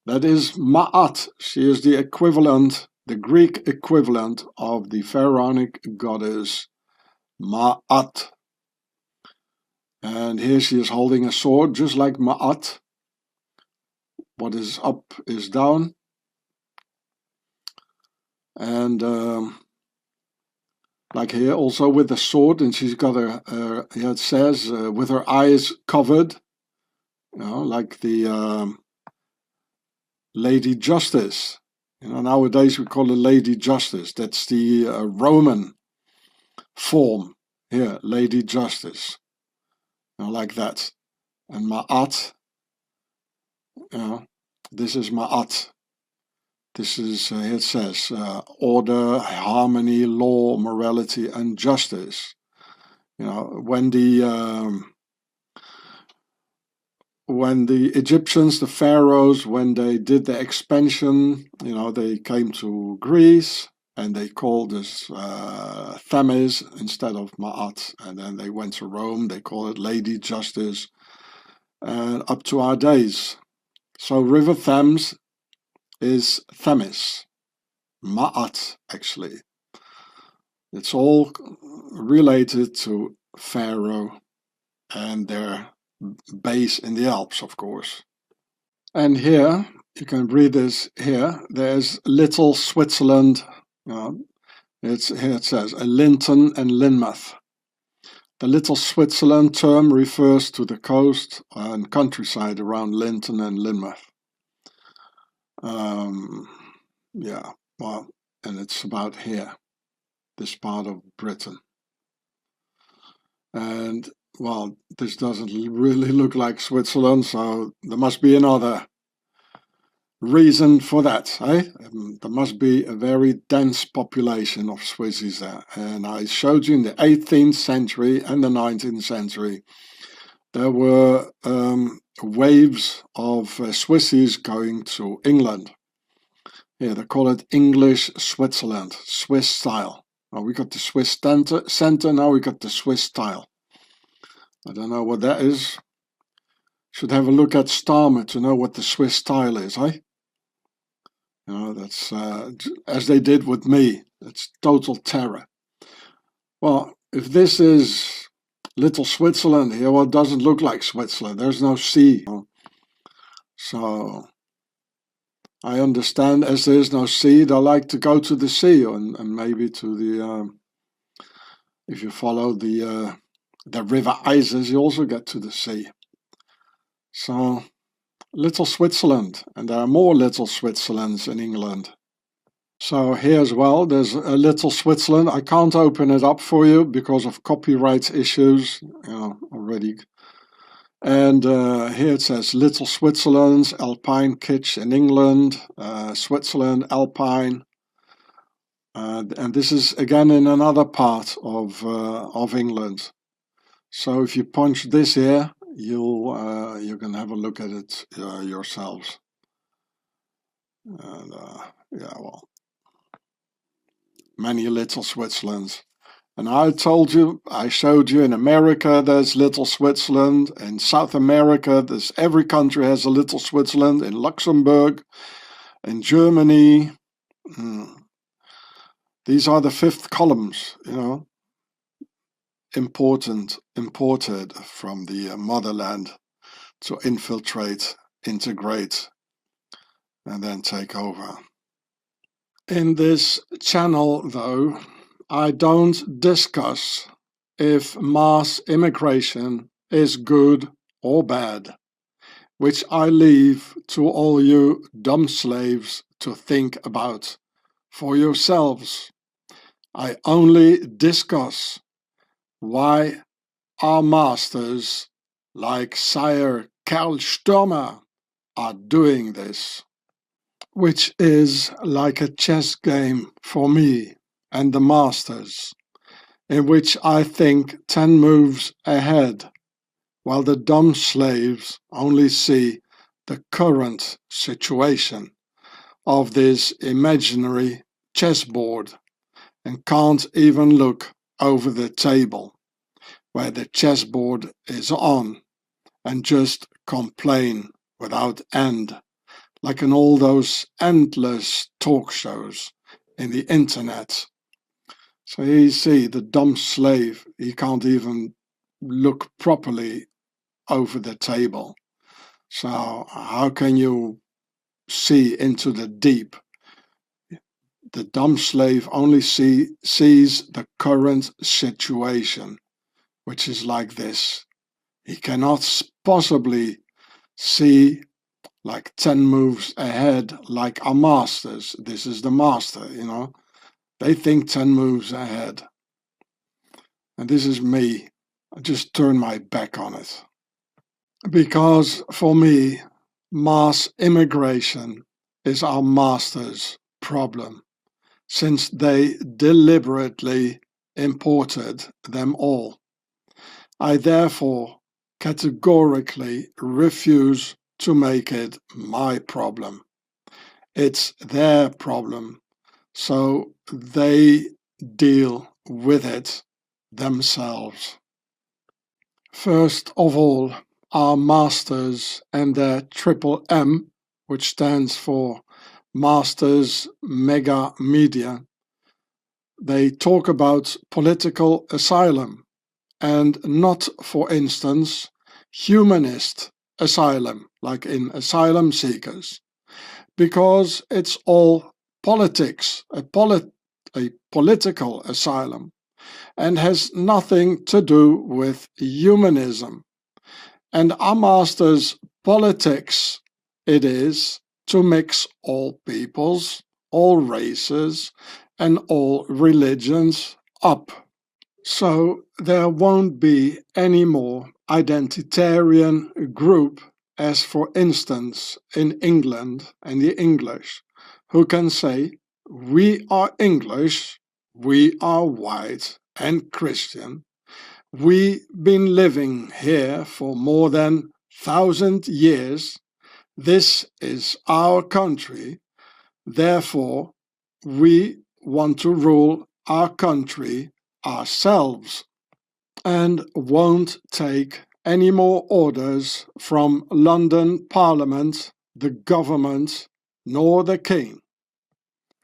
That is Ma'at. She is the equivalent, the Greek equivalent of the pharaonic goddess Ma'at. And here she is holding a sword, just like Ma'at. What is up is down. And like here also with the sword, and she's got here it says with her eyes covered, you know, like the Lady Justice. You know, nowadays we call it Lady Justice. That's the Roman form here, Lady Justice, you know, like that. And Ma'at, you know, this is Ma'at. This is, here it says, order, harmony, law, morality, and justice. You know, when the Egyptians, the pharaohs, when they did the expansion, you know, they came to Greece and they called this Thames instead of Ma'at. And then they went to Rome, they call it Lady Justice, and up to our days. So River Thames is Themis, Ma'at actually. It's all related to Pharaoh and their base in the Alps, of course. And here, you can read this here, there's Little Switzerland. Here it says, a Linton and Lynmouth. The Little Switzerland term refers to the coast and countryside around Linton and Lynmouth. Yeah, well, and it's about here, this part of Britain. And, well, this doesn't really look like Switzerland, so there must be another reason for that, eh? There must be a very dense population of Swissies there. And I showed you in the 18th century and the 19th century, there were waves of Swissies going to England. Yeah, they call it English Switzerland, Swiss style. Now we got the Swiss center, now we got the Swiss style. I don't know what that is. Should have a look at Starmer to know what the Swiss style is, eh? You know, that's as they did with me. That's total terror. Well, if this is Little Switzerland here, well, it doesn't look like Switzerland. There's no sea. So I understand, as there is no sea, they like to go to the sea, and maybe to the, if you follow the river Isis, you also get to the sea. So, Little Switzerland, and there are more Little Switzerlands in England. So here as well, there's a Little Switzerland. I can't open it up for you because of copyright issues, you know, already. And here it says Little Switzerland's Alpine Kitsch in England, Switzerland, Alpine. And this is again in another part of England. So if you punch this here, you can have a look at it yourselves. And yeah, well, many Little Switzerlands. And I told you, I showed you in America there's Little Switzerland, in South America there's every country has a Little Switzerland, in Luxembourg, in Germany. These are the fifth columns, you know, imported from the motherland to infiltrate, integrate, and then take over. In this channel, though, I don't discuss if mass immigration is good or bad, which I leave to all you dumb slaves to think about for yourselves. I only discuss why our masters, like Sire Kerl Stürmer, are doing this, which is like a chess game for me and the masters, in which I think 10 moves ahead, while the dumb slaves only see the current situation of this imaginary chessboard and can't even look over the table where the chessboard is on and just complain without end, like in all those endless talk shows in the internet. So you see, the dumb slave, he can't even look properly over the table. So how can you see into the deep? the dumb slave only sees the current situation, which is like this. He cannot possibly see like 10 moves ahead like our masters. This is the master, you know. They think 10 moves ahead. And this is me. I just turn my back on it. Because for me, mass immigration is our masters' problem, since they deliberately imported them all. I therefore categorically refuse to make it my problem. It's their problem, so they deal with it themselves. First of all, our masters and their triple M, which stands for Masters Mega Media, they talk about political asylum and not, for instance, humanist asylum, like in asylum seekers, because it's all politics, a political asylum, and has nothing to do with humanism. And our master's politics it is to mix all peoples, all races, and all religions up. So there won't be any more identitarian group, as for instance in England and the English, who can say, we are English, we are white and Christian, we've been living here for more than 1,000 years, this is our country, therefore we want to rule our country ourselves and won't take any more orders from London Parliament, the government, nor the King.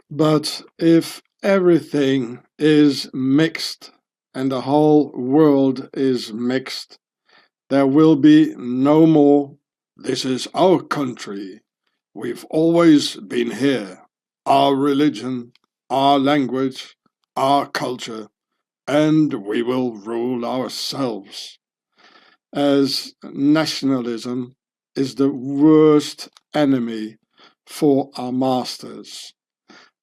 But if everything is mixed and the whole world is mixed, there will be no more, this is our country, we've always been here, our religion, our language, our culture, and we will rule ourselves. As nationalism is the worst enemy for our masters.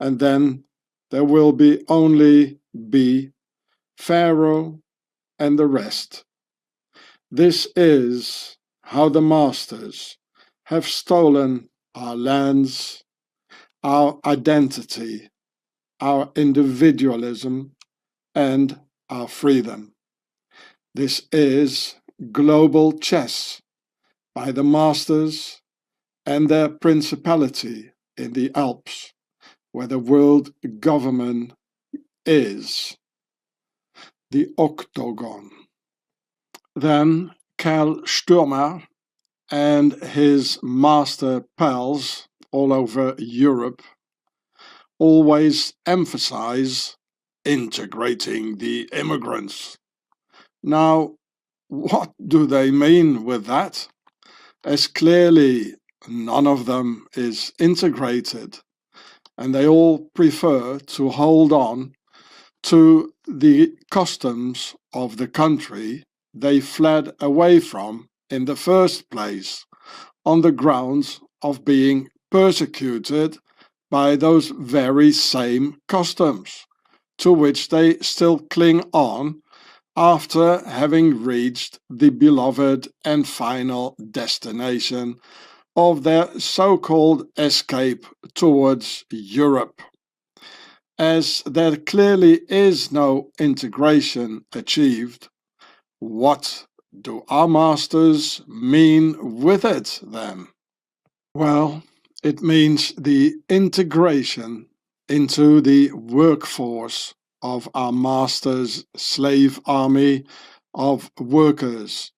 And then there will only be Pharaoh and the rest. This is how the masters have stolen our lands, our identity, our individualism, and our freedom. This is global chess by the masters and their principality in the Alps, where the world government is the octagon. Then Kerl Stürmer and his master pals all over Europe always emphasize integrating the immigrants. Now, what do they mean with that? As clearly none of them is integrated, and they all prefer to hold on to the customs of the country they fled away from in the first place, on the grounds of being persecuted by those very same customs, to which they still cling on after having reached the beloved and final destination of their so-called escape towards Europe. As there clearly is no integration achieved, what do our masters mean with it then? Well, it means the integration into the workforce of our master's slave army of workers,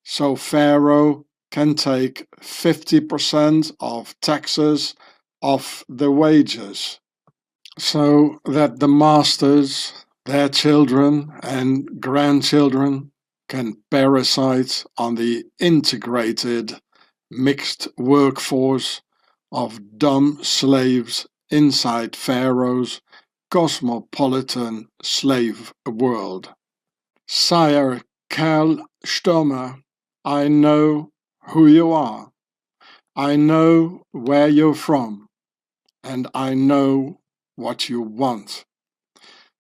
so Pharaoh can take 50% of taxes off the wages, so that the masters, their children and grandchildren can parasite on the integrated mixed workforce of dumb slaves inside Pharaoh's cosmopolitan slave world. Sire Kerl Stürmer, I know who you are. I know where you're from, and I know what you want.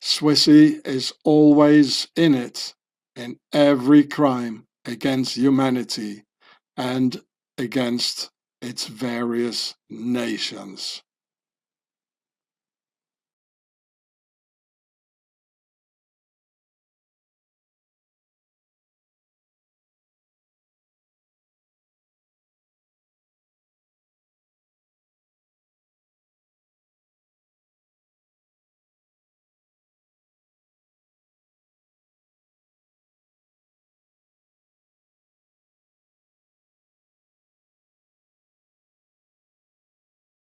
Swissy is always in it, in every crime against humanity and against its various nations.